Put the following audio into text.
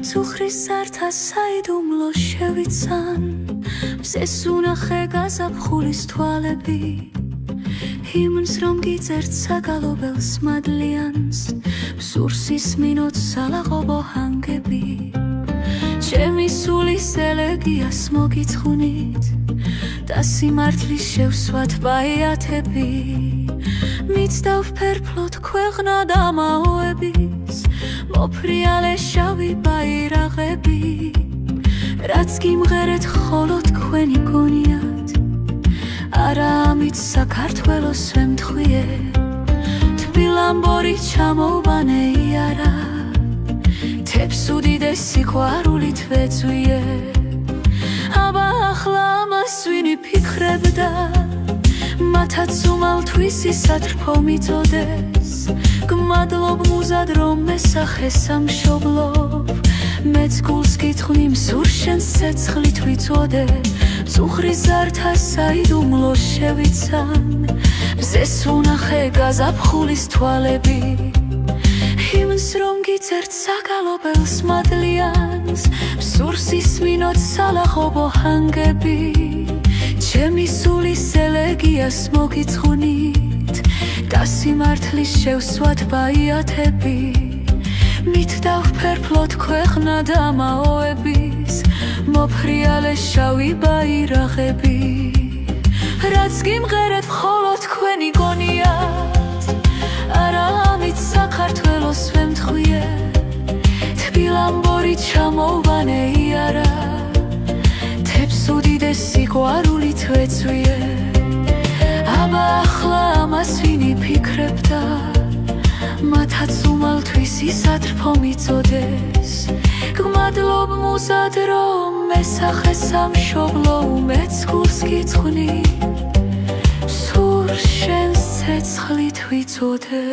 მწუხრის სართა საიდუმლო შევიცან მზეს უნახე გაზაფხულის თვალები ჰიმნს რომ გიწერთ საგალობელს მადლიანს მსურს ისმინოთ სალაღობო ჰანგები ჩემი სულის ელეგიას მოგიცხუნით და სიმართლის შევსვათ ბაიათები მიცდავ ფერფლოთ ქვეყნა და მაოების მოფრიალე შავი ბაირაღები რაც გიმღერეთ ხოლო თქვენი გონიათ არა ამით საქართველოს ვემთხვიე თბილამბორი ჩამოვანე იარა თებს უდიდეს სიყვარულით ვეწვიე აბა ახლა ამას ვინი ფიქრებდა მათაც უმალთვის ისათრფო მიწოდეს გმადლობ მუზად რომ მესახე სამშობლო მეც გულს გითხრი მსურ შენს ცეცხლით ვიწოდე მწუხრის ზართა საიდუმლო შევიცან მზეს უნახე გაზაფხულის თვალები ჰიმნს რომ გიწერთ საგალობელს მადლიანს მსურს ისმინოთ სალაღობო ჰანგები ჩემი სულის ელეგიას მოგიცხუნით და სიმართლის შევსვათ ბაიათები მითდავ ფერფლოთ ქვეყნა და მაოების მოფრიალე შავი ბაირაღები რაც გიმღერეთ ხოლო თქვენი გონიათ არა ამით საქართველოს ვემთხვიე თბილამბორი ჩამოვანე იარა თებს უდიდეს სიყვარულით ვეწვიე აბა ახლა ამას ვინი ფიქრებდა მათაც უმალთვის ისათრფო მიწოდეს გმადლობ მუზად რომ მესახე სამშობლო უმეც გულს გიცხვნი მსურ შენს ცეცხლით ვიწოდე